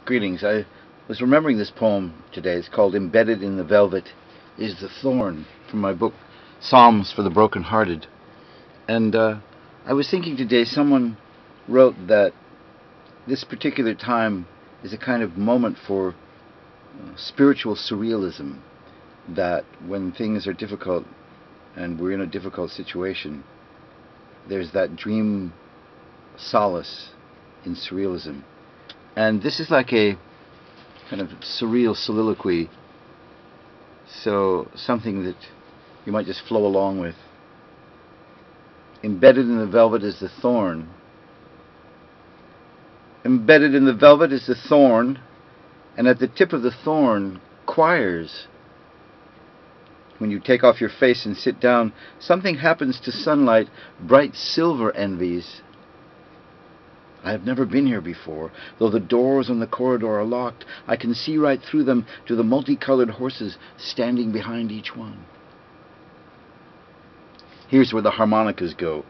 Greetings. I was remembering this poem today. It's called Embedded in the Velvet is the Thorn, from my book Psalms for the Brokenhearted. And I was thinking today, someone wrote that this particular time is a kind of moment for spiritual surrealism, that when things are difficult and we're in a difficult situation, there's that dream solace in surrealism. And this is like a kind of surreal soliloquy, so something that you might just flow along with. Embedded in the velvet is the thorn. Embedded in the velvet is the thorn, and at the tip of the thorn, choirs. When you take off your face and sit down, something happens to sunlight, bright silver envies. I have never been here before. Though the doors on the corridor are locked, I can see right through them to the multicolored horses standing behind each one. Here's where the harmonicas go.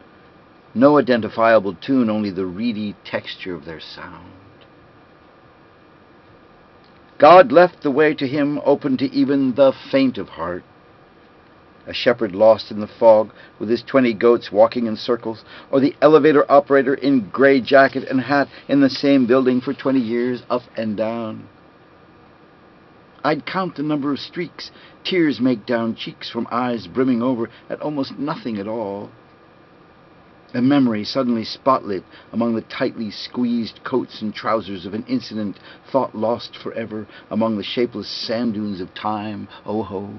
No identifiable tune, only the reedy texture of their sound. God left the way to him open to even the faint of heart. A shepherd lost in the fog with his 20 goats walking in circles, or the elevator operator in gray jacket and hat in the same building for 20 years, up and down. I'd count the number of streaks tears make down cheeks from eyes brimming over at almost nothing at all. A memory suddenly spotlit among the tightly squeezed coats and trousers of an incident thought lost forever among the shapeless sand dunes of time, oh ho.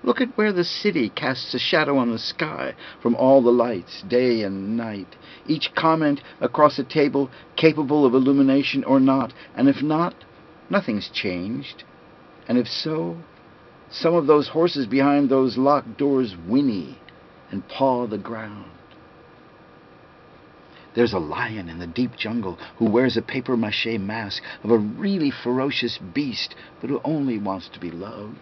Look at where the city casts a shadow on the sky from all the lights, day and night, each comment across a table capable of illumination or not, and if not, nothing's changed. And if so, some of those horses behind those locked doors whinny and paw the ground. There's a lion in the deep jungle who wears a papier-mâché mask of a really ferocious beast, but who only wants to be loved.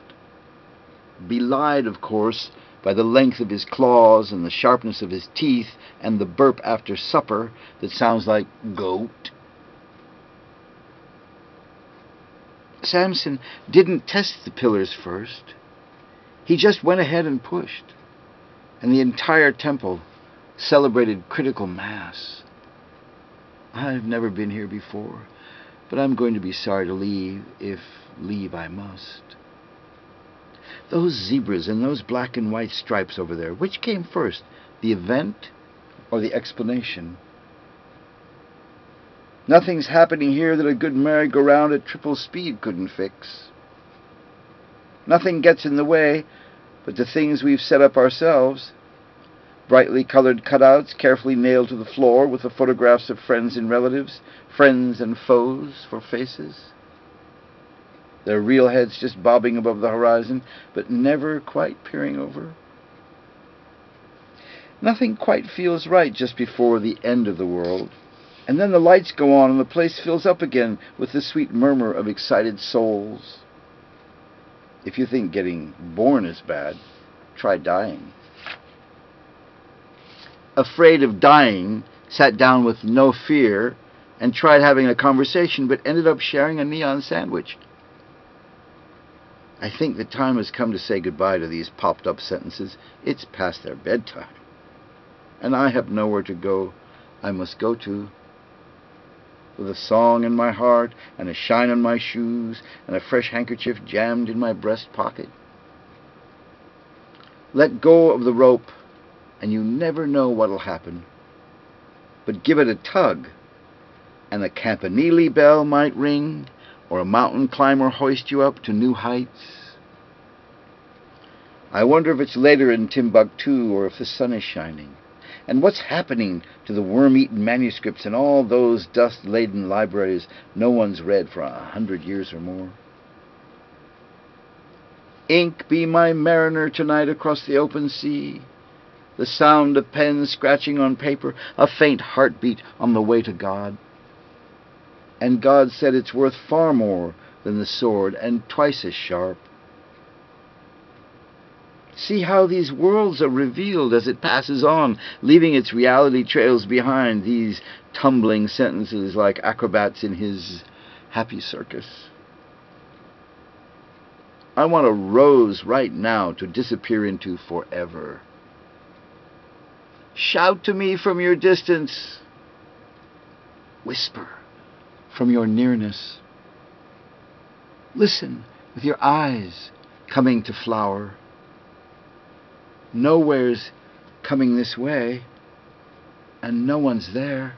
Belied, of course, by the length of his claws and the sharpness of his teeth and the burp after supper that sounds like goat. Samson didn't test the pillars first. He just went ahead and pushed, and the entire temple celebrated critical mass. I've never been here before, but I'm going to be sorry to leave if leave I must. Those zebras and those black and white stripes over there, which came first, the event or the explanation? Nothing's happening here that a good merry-go-round at triple speed couldn't fix. Nothing gets in the way but the things we've set up ourselves. Brightly colored cutouts carefully nailed to the floor with the photographs of friends and relatives, friends and foes for faces. Their real heads just bobbing above the horizon, but never quite peering over. Nothing quite feels right just before the end of the world. And then the lights go on and the place fills up again with the sweet murmur of excited souls. If you think getting born is bad, try dying. Afraid of dying, sat down with no fear and tried having a conversation, but ended up sharing a neon sandwich. I think the time has come to say goodbye to these popped-up sentences. It's past their bedtime. And I have nowhere to go. I must go to. With a song in my heart, and a shine on my shoes, and a fresh handkerchief jammed in my breast pocket. Let go of the rope, and you never know what'll happen. But give it a tug, and the campanile bell might ring, or a mountain climber hoist you up to new heights. I wonder if it's later in Timbuktu or if the sun is shining. And what's happening to the worm-eaten manuscripts in all those dust-laden libraries no one's read for 100 years or more? Ink be my mariner tonight across the open sea. The sound of pens scratching on paper, a faint heartbeat on the way to God. And God said it's worth far more than the sword, and twice as sharp. See how these worlds are revealed as it passes on, leaving its reality trails behind, these tumbling sentences like acrobats in his happy circus. I want a rose right now to disappear into forever. Shout to me from your distance. Whisper from your nearness. Listen with your eyes coming to flower. Nowhere's coming this way, and no one's there.